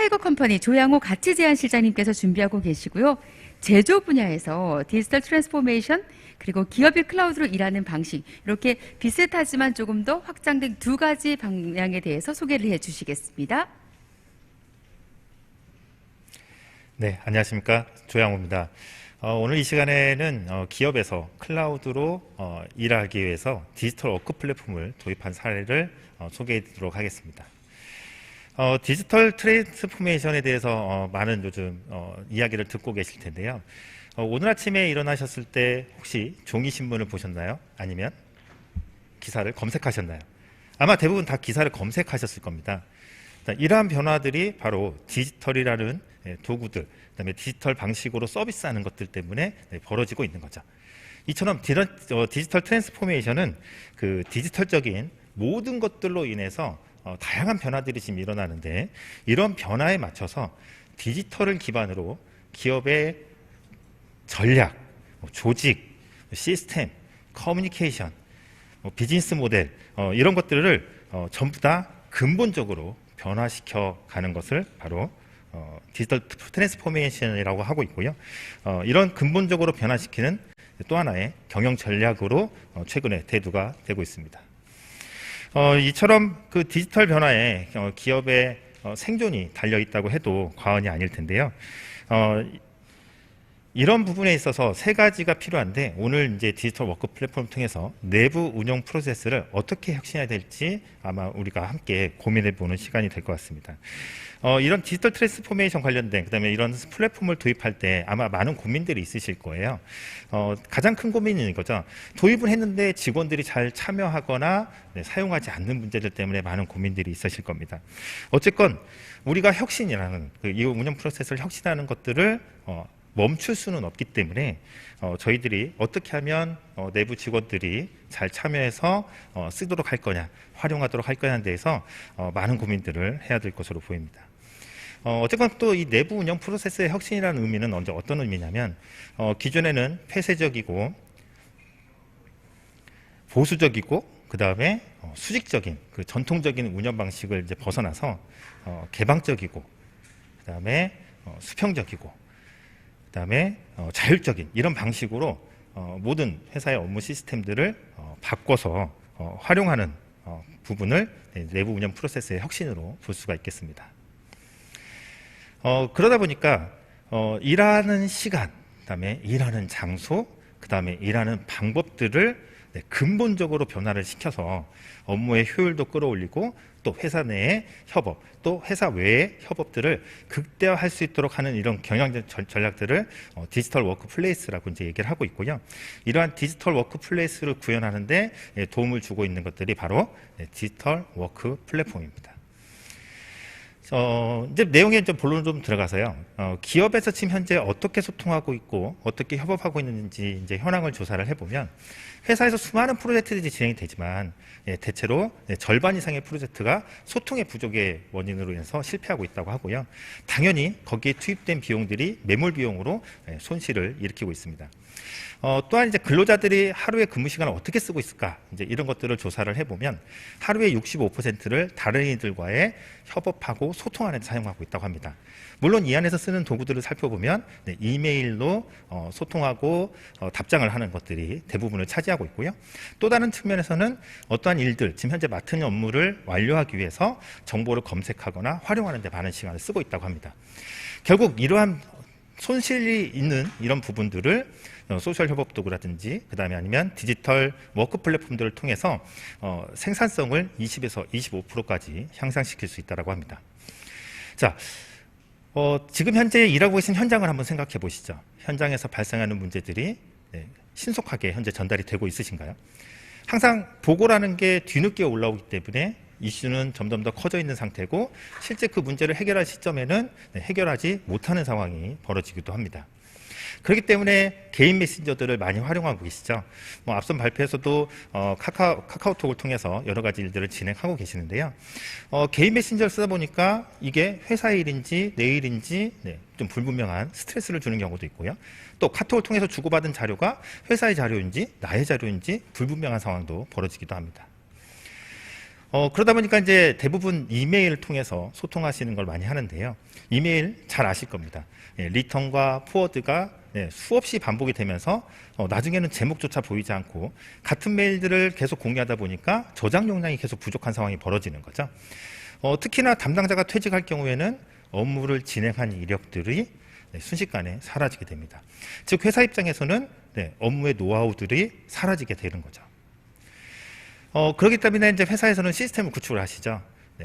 타이거 컴퍼니 조양호 가치제안실장님께서 준비하고 계시고요. 제조 분야에서 디지털 트랜스포메이션 그리고 기업이 클라우드로 일하는 방식 이렇게 비슷하지만 조금 더 확장된 두 가지 방향에 대해서 소개를 해주시겠습니다. 네, 안녕하십니까. 조양호입니다. 오늘 이 시간에는 기업에서 클라우드로 일하기 위해서 디지털 워크 플랫폼을 도입한 사례를 소개해 드리도록 하겠습니다. 디지털 트랜스포메이션에 대해서 많은 요즘 이야기를 듣고 계실 텐데요. 오늘 아침에 일어나셨을 때 혹시 종이신문을 보셨나요? 아니면 기사를 검색하셨나요? 아마 대부분 다 기사를 검색하셨을 겁니다. 이러한 변화들이 바로 디지털이라는 도구들, 그다음에 디지털 방식으로 서비스하는 것들 때문에 벌어지고 있는 거죠. 이처럼 디지털 트랜스포메이션은 그 디지털적인 모든 것들로 인해서 다양한 변화들이 지금 일어나는데, 이런 변화에 맞춰서 디지털을 기반으로 기업의 전략, 조직, 시스템, 커뮤니케이션, 비즈니스 모델 이런 것들을 전부 다 근본적으로 변화시켜 가는 것을 바로 디지털 트랜스포메이션이라고 하고 있고요. 이런 근본적으로 변화시키는 또 하나의 경영 전략으로 최근에 대두가 되고 있습니다. 이처럼 그 디지털 변화에 기업의 생존이 달려 있다고 해도 과언이 아닐 텐데요. 이런 부분에 있어서 세 가지가 필요한데, 오늘 이제 디지털 워크 플랫폼을 통해서 내부 운영 프로세스를 어떻게 혁신해야 될지 아마 우리가 함께 고민해 보는 시간이 될 것 같습니다. 이런 디지털 트랜스포메이션 관련된, 그다음에 이런 플랫폼을 도입할 때 아마 많은 고민들이 있으실 거예요. 가장 큰 고민은 이거죠. 도입을 했는데 직원들이 잘 참여하거나 사용하지 않는 문제들 때문에 많은 고민들이 있으실 겁니다. 어쨌건 우리가 혁신이라는 이 운영 프로세스를 혁신하는 것들을 멈출 수는 없기 때문에 저희들이 어떻게 하면 내부 직원들이 잘 참여해서 쓰도록 할 거냐, 활용하도록 할 거냐에 대해서 많은 고민들을 해야 될 것으로 보입니다. 어쨌건 또 이 내부 운영 프로세스의 혁신이라는 의미는 언제 어떤 의미냐면, 기존에는 폐쇄적이고 보수적이고 그 다음에 수직적인 그 전통적인 운영 방식을 이제 벗어나서 개방적이고 그 다음에 수평적이고 그 다음에 자율적인 이런 방식으로 모든 회사의 업무 시스템들을 바꿔서 활용하는 부분을 내부 운영 프로세스의 혁신으로 볼 수가 있겠습니다. 그러다 보니까 일하는 시간, 그 다음에 일하는 장소, 그 다음에 일하는 방법들을 근본적으로 변화를 시켜서 업무의 효율도 끌어올리고 또 회사 내의 협업, 또 회사 외의 협업들을 극대화할 수 있도록 하는 이런 경영 전략들을 디지털 워크 플레이스라고 이제 얘기를 하고 있고요. 이러한 디지털 워크 플레이스를 구현하는데 도움을 주고 있는 것들이 바로 디지털 워크 플랫폼입니다. 이제 내용에 좀 본론 좀 들어가서요. 기업에서 지금 현재 어떻게 소통하고 있고 어떻게 협업하고 있는지 이제 현황을 조사를 해보면, 회사에서 수많은 프로젝트들이 진행이 되지만 대체로 절반 이상의 프로젝트가 소통의 부족의 원인으로 인해서 실패하고 있다고 하고요. 당연히 거기에 투입된 비용들이 매몰 비용으로 손실을 일으키고 있습니다. 또한 이제 근로자들이 하루에 근무 시간을 어떻게 쓰고 있을까, 이제 이런 것들을 조사를 해보면 하루에 65%를 다른 이들과의 협업하고 소통하는 데 사용하고 있다고 합니다. 물론 이 안에서 쓰는 도구들을 살펴보면 이메일로 소통하고 답장을 하는 것들이 대부분을 차지하고 있고요. 또 다른 측면에서는 어떠한 일들, 지금 현재 맡은 업무를 완료하기 위해서 정보를 검색하거나 활용하는 데 많은 시간을 쓰고 있다고 합니다. 결국 이러한 손실이 있는 이런 부분들을 소셜 협업 도구라든지 그 다음에 아니면 디지털 워크 플랫폼들을 통해서 생산성을 20에서 25%까지 향상시킬 수 있다고 합니다. 자, 지금 현재 일하고 계신 현장을 한번 생각해 보시죠. 현장에서 발생하는 문제들이 신속하게 현재 전달이 되고 있으신가요? 항상 보고라는 게 뒤늦게 올라오기 때문에 이슈는 점점 더 커져 있는 상태고, 실제 그 문제를 해결할 시점에는 해결하지 못하는 상황이 벌어지기도 합니다. 그렇기 때문에 개인 메신저들을 많이 활용하고 계시죠. 앞선 발표에서도 카카오톡을 통해서 여러 가지 일들을 진행하고 계시는데요. 개인 메신저를 쓰다 보니까 이게 회사의 일인지 내 일인지 좀 불분명한 스트레스를 주는 경우도 있고요. 또 카톡을 통해서 주고받은 자료가 회사의 자료인지 나의 자료인지 불분명한 상황도 벌어지기도 합니다. 그러다 보니까 이제 대부분 이메일 통해서 소통하시는 걸 많이 하는데요. 이메일 잘 아실 겁니다. 리턴과 포워드가 수없이 반복이 되면서 나중에는 제목조차 보이지 않고 같은 메일들을 계속 공유하다 보니까 저장 용량이 계속 부족한 상황이 벌어지는 거죠. 특히나 담당자가 퇴직할 경우에는 업무를 진행한 이력들이 순식간에 사라지게 됩니다. 즉 회사 입장에서는 업무의 노하우들이 사라지게 되는 거죠. 그렇기 때문에 이제 회사에서는 시스템을 구축을 하시죠.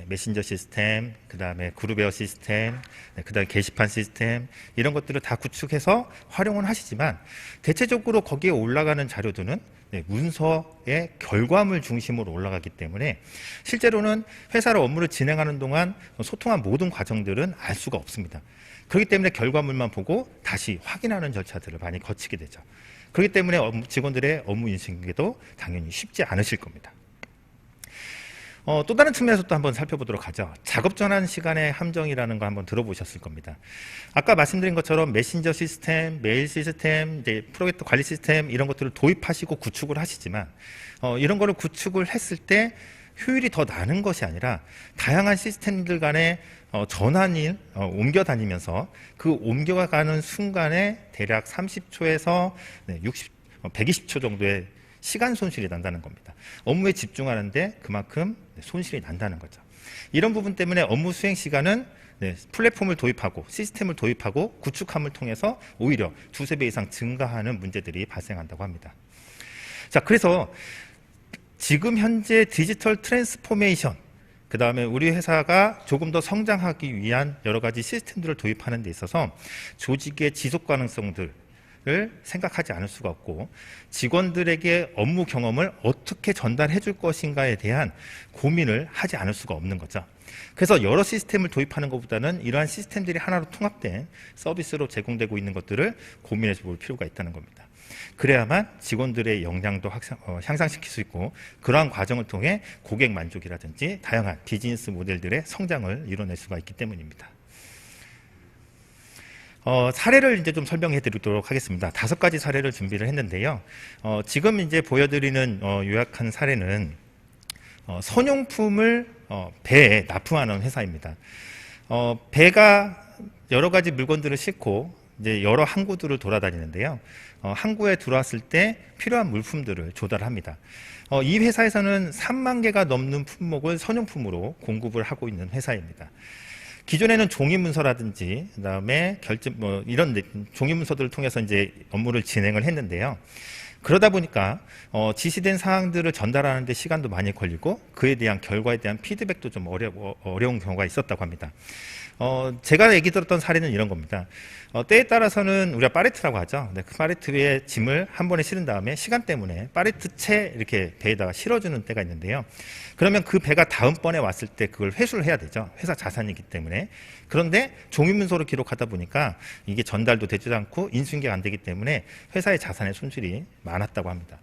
메신저 시스템, 그 다음에 그룹웨어 시스템, 그 다음에 게시판 시스템, 이런 것들을 다 구축해서 활용을 하시지만 대체적으로 거기에 올라가는 자료들은 문서의 결과물 중심으로 올라가기 때문에 실제로는 회사로 업무를 진행하는 동안 소통한 모든 과정들은 알 수가 없습니다. 그렇기 때문에 결과물만 보고 다시 확인하는 절차들을 많이 거치게 되죠. 그렇기 때문에 직원들의 업무 인식에도 당연히 쉽지 않으실 겁니다. 또 다른 측면에서 또 한번 살펴보도록 하죠. 작업 전환 시간의 함정이라는 거 한번 들어보셨을 겁니다. 아까 말씀드린 것처럼 메신저 시스템, 메일 시스템, 이제 프로젝트 관리 시스템 이런 것들을 도입하시고 구축을 하시지만 이런 거를 구축을 했을 때 효율이 더 나는 것이 아니라 다양한 시스템들 간의 전환이 옮겨 다니면서 그 옮겨가는 순간에 대략 30초에서 120초 정도의 시간 손실이 난다는 겁니다. 업무에 집중하는데 그만큼 손실이 난다는 거죠. 이런 부분 때문에 업무 수행 시간은 플랫폼을 도입하고 시스템을 도입하고 구축함을 통해서 오히려 두세 배 이상 증가하는 문제들이 발생한다고 합니다. 자, 그래서 지금 현재 디지털 트랜스포메이션, 그 다음에 우리 회사가 조금 더 성장하기 위한 여러 가지 시스템들을 도입하는 데 있어서 조직의 지속 가능성들 을 생각하지 않을 수가 없고 직원들에게 업무 경험을 어떻게 전달해 줄 것인가에 대한 고민을 하지 않을 수가 없는 거죠. 그래서 여러 시스템을 도입하는 것보다는 이러한 시스템들이 하나로 통합된 서비스로 제공되고 있는 것들을 고민해 볼 필요가 있다는 겁니다. 그래야만 직원들의 역량도 향상시킬 수 있고 그러한 과정을 통해 고객 만족이라든지 다양한 비즈니스 모델들의 성장을 이뤄낼 수가 있기 때문입니다. 사례를 이제 좀 설명해 드리도록 하겠습니다. 5가지 사례를 준비를 했는데요. 지금 이제 보여드리는 요약한 사례는 선용품을 배에 납품하는 회사입니다. 배가 여러 가지 물건들을 싣고 이제 여러 항구들을 돌아다니는데요. 항구에 들어왔을 때 필요한 물품들을 조달합니다. 이 회사에서는 3만 개가 넘는 품목을 선용품으로 공급을 하고 있는 회사입니다. 기존에는 종이 문서라든지 그다음에 이런 종이 문서들을 통해서 이제 업무를 진행을 했는데요. 그러다 보니까 지시된 사항들을 전달하는 데 시간도 많이 걸리고 그에 대한 결과에 대한 피드백도 좀 어려운 경우가 있었다고 합니다. 제가 얘기 들었던 사례는 이런 겁니다. 때에 따라서는 우리가 파레트라고 하죠. 그 파레트 위에 짐을 한 번에 실은 다음에 시간 때문에 파레트채 이렇게 배에다가 실어주는 때가 있는데요. 그러면 그 배가 다음번에 왔을 때 그걸 회수를 해야 되죠. 회사 자산이기 때문에. 그런데 종이문서로 기록하다 보니까 이게 전달도 되지 않고 인수인계가 안 되기 때문에 회사의 자산의 손실이 많았다고 합니다.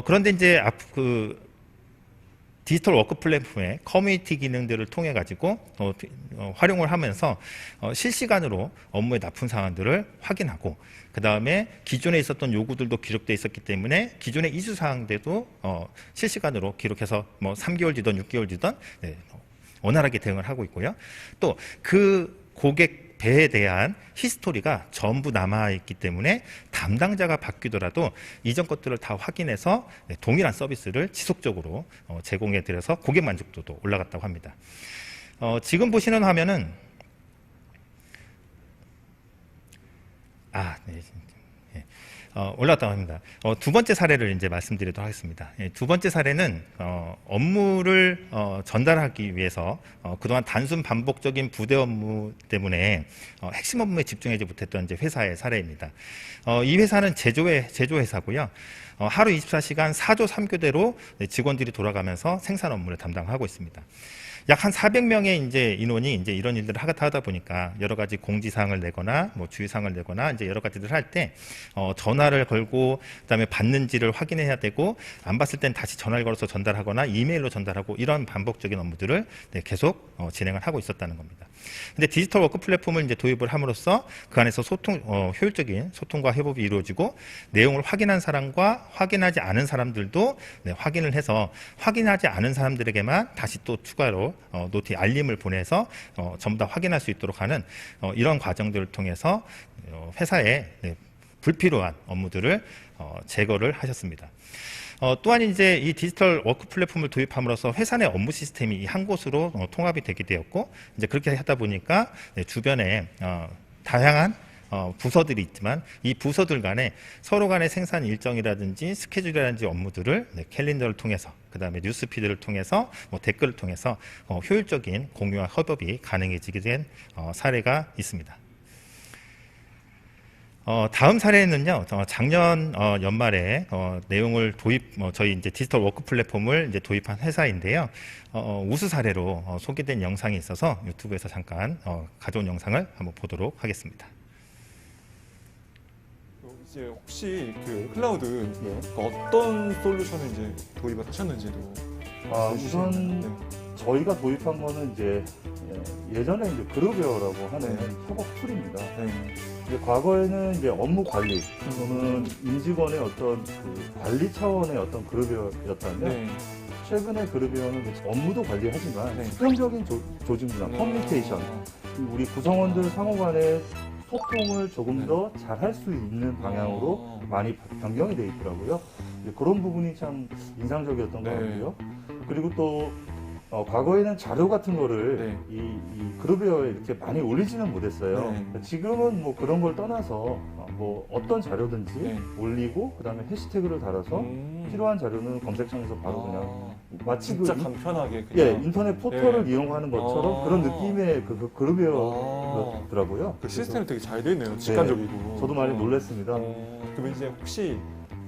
그런데 이제 디지털 워크 플랫폼의 커뮤니티 기능들을 통해 가지고 활용을 하면서 실시간으로 업무의 납품 사항들을 확인하고 그 다음에 기존에 있었던 요구들도 기록되어 있었기 때문에 기존의 이주 사항들도 실시간으로 기록해서 뭐 3개월 뒤든 6개월 뒤든 원활하게 대응을 하고 있고요. 또 그 고객 배에 대한 히스토리가 전부 남아있기 때문에 담당자가 바뀌더라도 이전 것들을 다 확인해서 동일한 서비스를 지속적으로 제공해드려서 고객 만족도도 올라갔다고 합니다. 지금 보시는 화면은 올라갔다고 합니다. 두 번째 사례를 이제 말씀드리도록 하겠습니다. 두 번째 사례는 업무를 전달하기 위해서 그동안 단순 반복적인 부대 업무 때문에 핵심 업무에 집중하지 못했던 이제 회사의 사례입니다. 이 회사는 제조 회사고요. 하루 24시간 4조 3교대로 직원들이 돌아가면서 생산 업무를 담당하고 있습니다. 약 한 400명의 이제 인원이 이제 이런 일들을 하다 보니까 여러 가지 공지사항을 내거나 뭐 주의사항을 내거나 이제 여러 가지를 할 때 전화를 걸고 그다음에 받는지를 확인해야 되고 안 봤을 땐 다시 전화를 걸어서 전달하거나 이메일로 전달하고 이런 반복적인 업무들을 계속 진행을 하고 있었다는 겁니다. 근데 디지털 워크 플랫폼을 이제 도입을 함으로써 그 안에서 효율적인 소통과 협업이 이루어지고 내용을 확인한 사람과 확인하지 않은 사람들도 확인을 해서 확인하지 않은 사람들에게만 다시 또 추가로 노티 알림을 보내서 전부 다 확인할 수 있도록 하는 이런 과정들을 통해서 회사에 불필요한 업무들을 제거를 하셨습니다. 또한 이제 이 디지털 워크 플랫폼을 도입함으로써 회사 내 업무 시스템이 한 곳으로 통합이 되게 되었고, 이제 그렇게 하다 보니까 주변에 다양한 부서들이 있지만 이 부서들 간에 서로 간의 생산 일정이라든지 스케줄이라든지 업무들을 캘린더를 통해서, 그 다음에 뉴스피드를 통해서, 댓글을 통해서 효율적인 공유와 협업이 가능해지게 된 사례가 있습니다. 다음 사례는요, 작년 연말에 내용을 저희 이제 디지털 워크 플랫폼을 이제 도입한 회사인데요. 우수 사례로 소개된 영상이 있어서 유튜브에서 잠깐 가져온 영상을 한번 보도록 하겠습니다. 이제 혹시 그 클라우드 어떤 솔루션을 이제 도입을 하셨는지도 우선 저희가 도입한 거는 이제 예전에 이제 그룹웨어라고 하는 협업 툴입니다. 이제 과거에는 이제 업무 관리 또는 임직원의 어떤 그 관리 차원의 어떤 그룹웨어였다면 최근에 그룹웨어는 업무도 관리하지만 수평적인 조직 문화, 커뮤니케이션, 우리 구성원들 상호 간의 소통을 조금 더 잘할 수 있는 방향으로 많이 변경이 돼 있더라고요. 그런 부분이 참 인상적이었던 것 같고요. 그리고 또 과거에는 자료 같은 거를 이 그룹웨어에 이렇게 많이 올리지는 못했어요. 지금은 뭐 그런 걸 떠나서 뭐 어떤 자료든지 올리고 그 다음에 해시태그를 달아서 필요한 자료는 검색창에서 바로 그냥 마치 진짜 간편하게 그냥 인터넷 포털을 이용하는 것처럼 그런 느낌의 그 그룹웨어더라고요. 그 시스템이 되게 잘 돼 있네요. 직관적이고. 저도 많이 놀랐습니다. 그럼 이제 혹시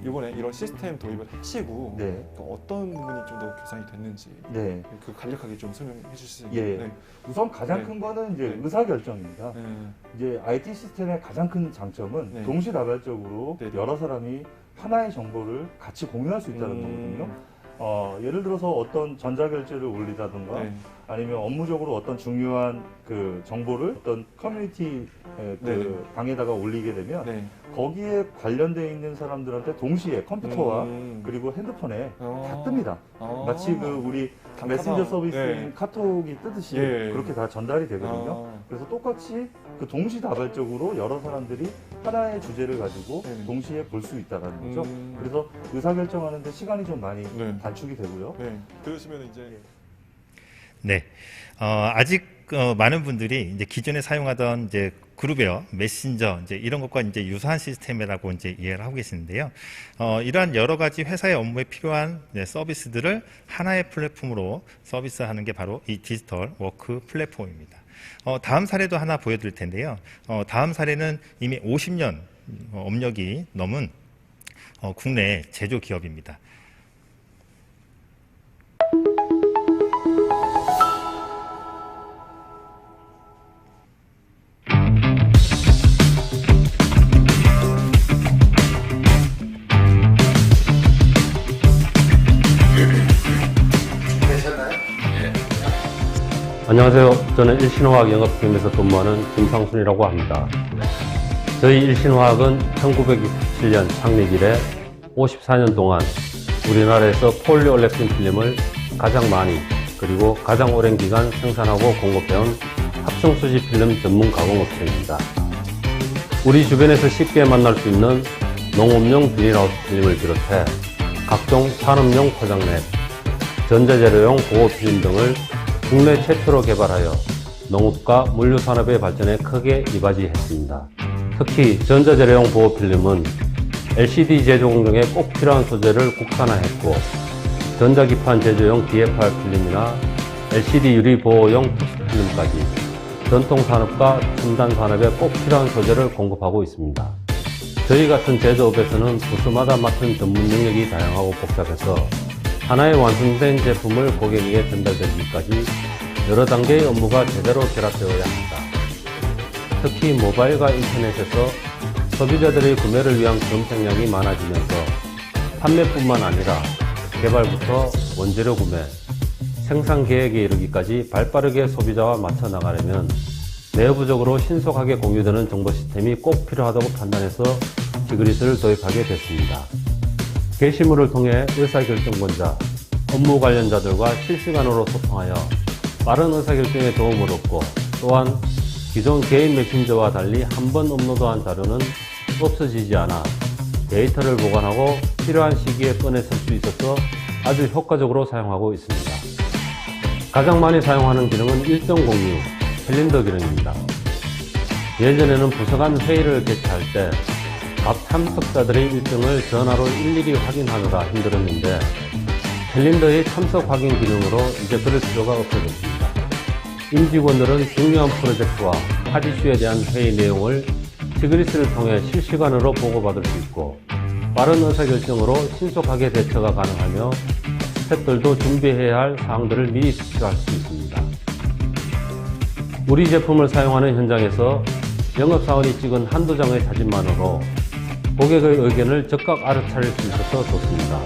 이번에 이런 시스템 도입을 하시고 어떤 부분이 좀 더 개선이 됐는지 그 간략하게 좀 설명해 주실 수 있나요? 우선 가장 큰 거는 이제 의사결정입니다. 이제 IT 시스템의 가장 큰 장점은 동시다발적으로 여러 사람이 하나의 정보를 같이 공유할 수 있다는 거거든요. 예를 들어서 어떤 전자결제를 올리다든가 아니면 업무적으로 어떤 중요한 그 정보를 어떤 커뮤니티 그 방에다가 올리게 되면 거기에 관련되어 있는 사람들한테 동시에 컴퓨터와 그리고 핸드폰에 다 뜹니다. 마치 그 우리 메신저 서비스인 카톡이 뜨듯이 그렇게 다 전달이 되거든요. 그래서 똑같이 그 동시다발적으로 여러 사람들이 하나의 주제를 가지고 동시에 볼 수 있다는 거죠. 그래서 의사결정하는데 시간이 좀 많이 단축이 되고요. 그러시면 이제 아직 많은 분들이 이제 기존에 사용하던 이제 그룹웨어, 메신저 이제 이런 것과 이제 유사한 시스템이라고 이제 이해를 하고 계시는데요. 이러한 여러 가지 회사의 업무에 필요한 서비스들을 하나의 플랫폼으로 서비스하는 게 바로 이 디지털 워크 플랫폼입니다. 다음 사례도 하나 보여드릴 텐데요. 다음 사례는 이미 50년 업력이 넘은 국내 제조 기업입니다. 안녕하세요. 저는 일신화학 영업팀에서 근무하는 김상순이라고 합니다. 저희 일신화학은 1967년 창립 이래 54년 동안 우리나라에서 폴리올렉틴 필름을 가장 많이 그리고 가장 오랜 기간 생산하고 공급해온 합성수지 필름 전문 가공업체입니다. 우리 주변에서 쉽게 만날 수 있는 농업용 비닐하우스 필름을 비롯해 각종 산업용 포장랩, 전자재료용 보호 필름 등을 국내 최초로 개발하여 농업과 물류산업의 발전에 크게 이바지했습니다. 특히 전자재료용 보호필름은 LCD 제조 공정에 꼭 필요한 소재를 국산화했고 전자기판 제조용 DFR 필름이나 LCD 유리 보호용 특수필름까지 전통산업과 첨단산업에 꼭 필요한 소재를 공급하고 있습니다. 저희 같은 제조업에서는 부서마다 맡은 전문 영역이 다양하고 복잡해서 하나의 완성된 제품을 고객에게 전달되기까지 여러 단계의 업무가 제대로 결합되어야 합니다. 특히 모바일과 인터넷에서 소비자들의 구매를 위한 검색량이 많아지면서 판매뿐만 아니라 개발부터 원재료 구매, 생산 계획에 이르기까지 발빠르게 소비자와 맞춰 나가려면 내부적으로 신속하게 공유되는 정보 시스템이 꼭 필요하다고 판단해서 티그리스를 도입하게 됐습니다. 게시물을 통해 의사결정권자, 업무 관련자들과 실시간으로 소통하여 빠른 의사결정에 도움을 얻고, 또한 기존 개인 메신저와 달리 한 번 업로드한 자료는 없어지지 않아 데이터를 보관하고 필요한 시기에 꺼내 쓸 수 있어서 아주 효과적으로 사용하고 있습니다. 가장 많이 사용하는 기능은 일정 공유, 캘린더 기능입니다. 예전에는 부서 간 회의를 개최할 때 각 참석자들의 일정을 전화로 일일이 확인하느라 힘들었는데, 캘린더의 참석 확인 기능으로 이제 그럴 필요가 없어졌습니다. 임직원들은 중요한 프로젝트와 핫 이슈에 대한 회의 내용을 티그리스를 통해 실시간으로 보고받을 수 있고, 빠른 의사결정으로 신속하게 대처가 가능하며 스태프들도 준비해야 할 사항들을 미리 수식할 수 있습니다. 우리 제품을 사용하는 현장에서 영업사원이 찍은 한두 장의 사진만으로 고객의 의견을 즉각 알아차릴 수 있어서 좋습니다.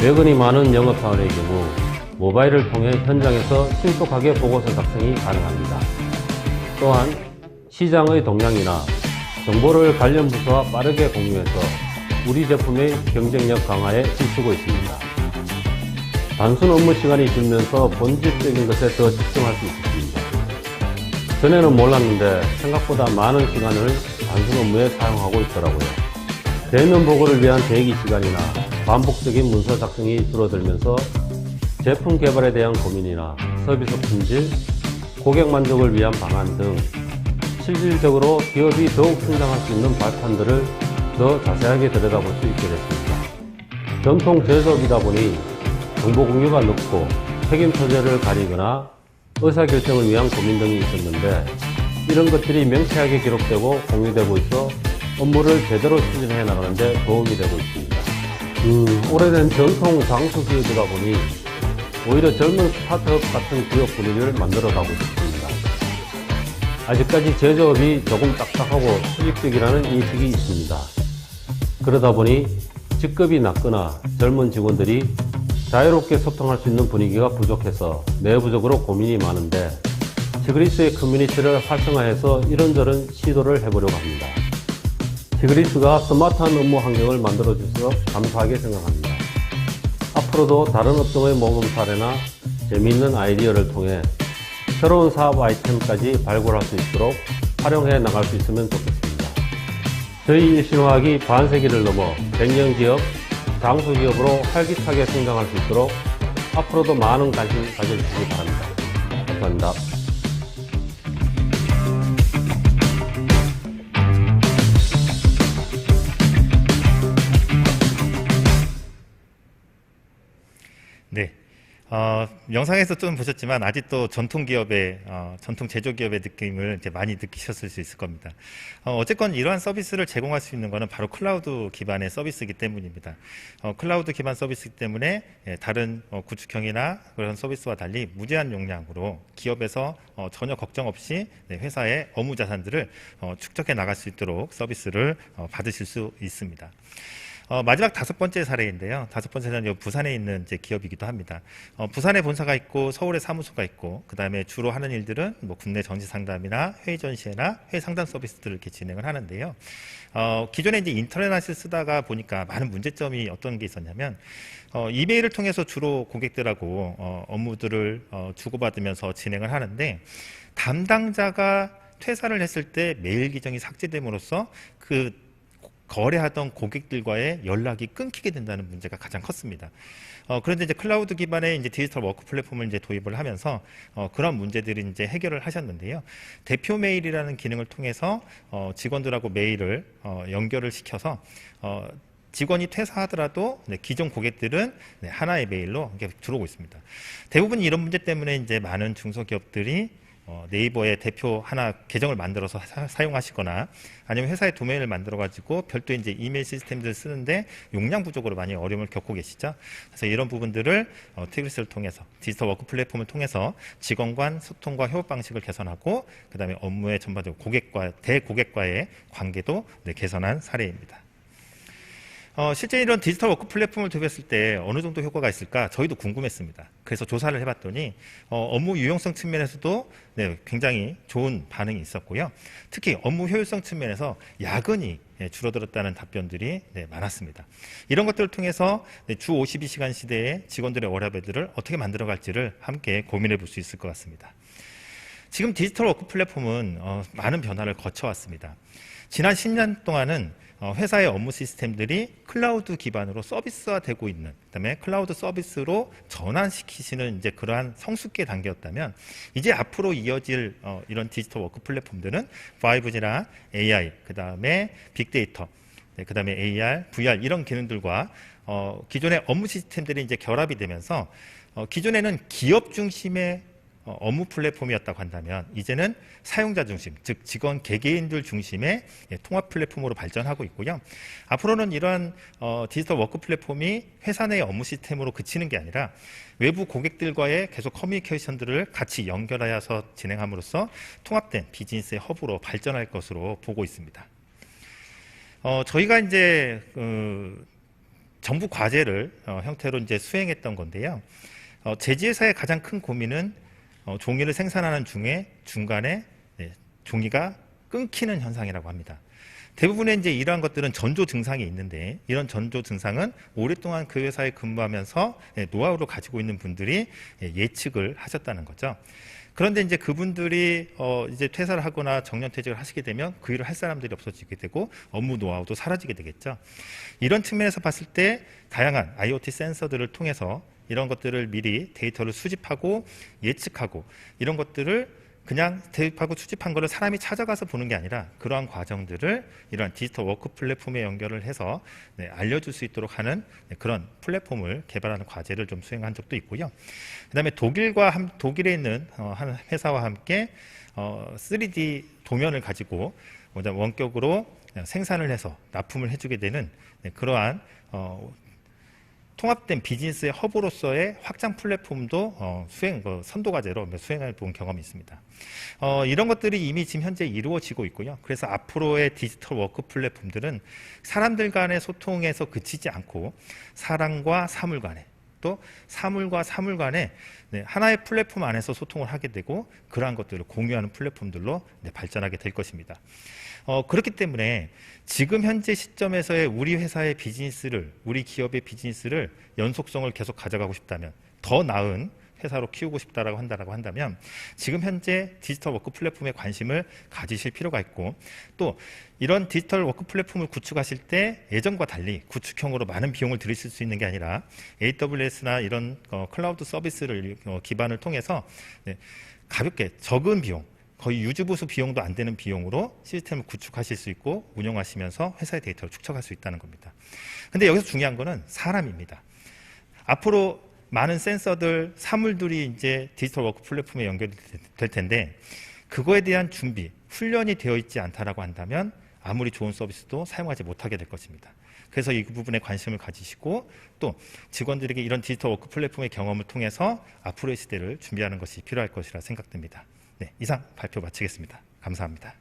외근이 많은 영업사원의 경우 모바일을 통해 현장에서 신속하게 보고서 작성이 가능합니다. 또한 시장의 동향이나 정보를 관련 부서와 빠르게 공유해서 우리 제품의 경쟁력 강화에 힘쓰고 있습니다. 단순 업무 시간이 줄면서 본질적인 것에 더 집중할 수 있습니다. 전에는 몰랐는데 생각보다 많은 시간을 단순 업무에 사용하고 있더라고요. 대면 보고를 위한 대기 시간이나 반복적인 문서 작성이 줄어들면서 제품 개발에 대한 고민이나 서비스 품질, 고객 만족을 위한 방안 등 실질적으로 기업이 더욱 성장할 수 있는 발판들을 더 자세하게 들여다볼 수 있게 됐습니다. 전통 제조업이다 보니 정보 공유가 늦고 책임 소재를 가리거나 의사결정을 위한 고민 등이 있었는데, 이런 것들이 명쾌하게 기록되고 공유되고 있어 업무를 제대로 추진해 나가는 데 도움이 되고 있습니다. 오래된 전통 장수 기업이다 보니 오히려 젊은 스타트업 같은 기업 분위기를 만들어 가고 싶습니다. 아직까지 제조업이 조금 딱딱하고 수직적이라는 인식이 있습니다. 그러다 보니 직급이 낮거나 젊은 직원들이 자유롭게 소통할 수 있는 분위기가 부족해서 내부적으로 고민이 많은데, 티그리스의 커뮤니티를 활성화해서 이런저런 시도를 해보려고 합니다. 티그리스가 스마트한 업무 환경을 만들어주셔서 감사하게 생각합니다. 앞으로도 다른 업종의 모범 사례나 재미있는 아이디어를 통해 새로운 사업 아이템까지 발굴할 수 있도록 활용해 나갈 수 있으면 좋겠습니다. 저희 일신화학이 반세기를 넘어 100년 기업, 장수 기업으로 활기차게 성장할 수 있도록 앞으로도 많은 관심 가져주시기 바랍니다. 감사합니다. 네. 영상에서 좀 보셨지만 아직도 전통 기업의 전통 제조 기업의 느낌을 이제 많이 느끼셨을 수 있을 겁니다. 어쨌건 이러한 서비스를 제공할 수 있는 것은 바로 클라우드 기반의 서비스이기 때문입니다. 클라우드 기반 서비스이기 때문에 다른 구축형이나 그런 서비스와 달리 무제한 용량으로 기업에서 전혀 걱정 없이 회사의 업무 자산들을 축적해 나갈 수 있도록 서비스를 받으실 수 있습니다. 마지막 5번째 사례인데요. 5번째는 부산에 있는 이제 기업이기도 합니다. 부산에 본사가 있고 서울에 사무소가 있고, 그 다음에 주로 하는 일들은 뭐 국내 정지 상담이나 회의 전시회나 회의 상담 서비스들을 이렇게 진행을 하는데요. 기존에 이제 인터넷을 쓰다가 보니까 많은 문제점이 어떤 게 있었냐면, 이메일을 통해서 주로 고객들하고 업무들을 주고받으면서 진행을 하는데, 담당자가 퇴사를 했을 때 메일 계정이 삭제됨으로써 그 거래하던 고객들과의 연락이 끊기게 된다는 문제가 가장 컸습니다. 그런데 이제 클라우드 기반의 이제 디지털 워크 플랫폼을 이제 도입을 하면서 그런 문제들이 이제 해결을 하셨는데요. 대표 메일이라는 기능을 통해서 직원들하고 메일을 연결을 시켜서 직원이 퇴사하더라도 기존 고객들은 하나의 메일로 들어오고 있습니다. 대부분 이런 문제 때문에 이제 많은 중소기업들이 네이버에 대표 하나 계정을 만들어서 사용하시거나, 아니면 회사의 도메인을 만들어 가지고 별도의 이제 이메일 시스템들을 쓰는데 용량 부족으로 많이 어려움을 겪고 계시죠. 그래서 이런 부분들을 티그리스를 통해서, 디지털 워크 플랫폼을 통해서 직원 간 소통과 협업 방식을 개선하고, 그다음에 업무의 전반적으로 고객과 대고객과의 관계도 개선한 사례입니다. 실제 이런 디지털 워크 플랫폼을 도입했을 때 어느 정도 효과가 있을까 저희도 궁금했습니다. 그래서 조사를 해봤더니 업무 유용성 측면에서도 네, 굉장히 좋은 반응이 있었고요. 특히 업무 효율성 측면에서 야근이 줄어들었다는 답변들이 네, 많았습니다. 이런 것들을 통해서 네, 주 52시간 시대에 직원들의 워라밸들을 어떻게 만들어갈지를 함께 고민해 볼 수 있을 것 같습니다. 지금 디지털 워크 플랫폼은 많은 변화를 거쳐왔습니다. 지난 10년 동안은 회사의 업무 시스템들이 클라우드 기반으로 서비스화되고 있는, 그다음에 클라우드 서비스로 전환시키시는 이제 그러한 성숙기의 단계였다면, 이제 앞으로 이어질 이런 디지털 워크 플랫폼들은 5G나 AI, 그다음에 빅데이터, 네, 그다음에 AR, VR 이런 기능들과 기존의 업무 시스템들이 이제 결합이 되면서 기존에는 기업 중심의 업무 플랫폼이었다고 한다면 이제는 사용자 중심, 즉 직원 개개인들 중심의 통합 플랫폼으로 발전하고 있고요. 앞으로는 이러한 디지털 워크 플랫폼이 회사 내 업무 시스템으로 그치는 게 아니라 외부 고객들과의 계속 커뮤니케이션들을 같이 연결하여서 진행함으로써 통합된 비즈니스의 허브로 발전할 것으로 보고 있습니다. 저희가 이제 정부 과제를 형태로 이제 수행했던 건데요. 제지회사의 가장 큰 고민은 종이를 생산하는 중간에 종이가 끊기는 현상이라고 합니다. 대부분의 이제 이러한 것들은 전조 증상이 있는데, 이런 전조 증상은 오랫동안 그 회사에 근무하면서 노하우를 가지고 있는 분들이 예측을 하셨다는 거죠. 그런데 이제 그분들이 이제 퇴사를 하거나 정년퇴직을 하시게 되면 그 일을 할 사람들이 없어지게 되고 업무 노하우도 사라지게 되겠죠. 이런 측면에서 봤을 때 다양한 IoT 센서들을 통해서 이런 것들을 미리 데이터를 수집하고 예측하고, 이런 것들을 그냥 대입하고 수집한 거를 사람이 찾아가서 보는 게 아니라 그러한 과정들을 이러한 디지털 워크 플랫폼에 연결을 해서 알려줄 수 있도록 하는 그런 플랫폼을 개발하는 과제를 좀 수행한 적도 있고요. 그다음에 독일에 있는 한 회사와 함께 3D 도면을 가지고 원격으로 생산을 해서 납품을 해주게 되는 그러한 통합된 비즈니스의 허브로서의 확장 플랫폼도 선도 과제로 수행해 본 경험이 있습니다. 이런 것들이 이미 지금 현재 이루어지고 있고요. 그래서 앞으로의 디지털 워크 플랫폼들은 사람들 간의 소통에서 그치지 않고 사람과 사물 간에, 또 사물과 사물 간에 하나의 플랫폼 안에서 소통을 하게 되고 그러한 것들을 공유하는 플랫폼들로 발전하게 될 것입니다. 그렇기 때문에 지금 현재 시점에서의 우리 회사의 비즈니스를, 우리 기업의 비즈니스를 연속성을 계속 가져가고 싶다면, 더 나은 회사로 키우고 싶다라고 한다면 지금 현재 디지털 워크 플랫폼에 관심을 가지실 필요가 있고, 또 이런 디지털 워크 플랫폼을 구축하실 때 예전과 달리 구축형으로 많은 비용을 들이실 수 있는 게 아니라 AWS나 이런 클라우드 서비스를 기반을 통해서 가볍게 적은 비용, 거의 유지보수 비용도 안 되는 비용으로 시스템을 구축하실 수 있고 운영하시면서 회사의 데이터를 축적할 수 있다는 겁니다. 근데 여기서 중요한 거는 사람입니다. 앞으로 많은 센서들, 사물들이 이제 디지털 워크 플랫폼에 연결이 될 텐데, 그거에 대한 준비, 훈련이 되어 있지 않다라고 한다면 아무리 좋은 서비스도 사용하지 못하게 될 것입니다. 그래서 이 부분에 관심을 가지시고, 또 직원들에게 이런 디지털 워크 플랫폼의 경험을 통해서 앞으로의 시대를 준비하는 것이 필요할 것이라 생각됩니다. 네, 이상 발표 마치겠습니다. 감사합니다.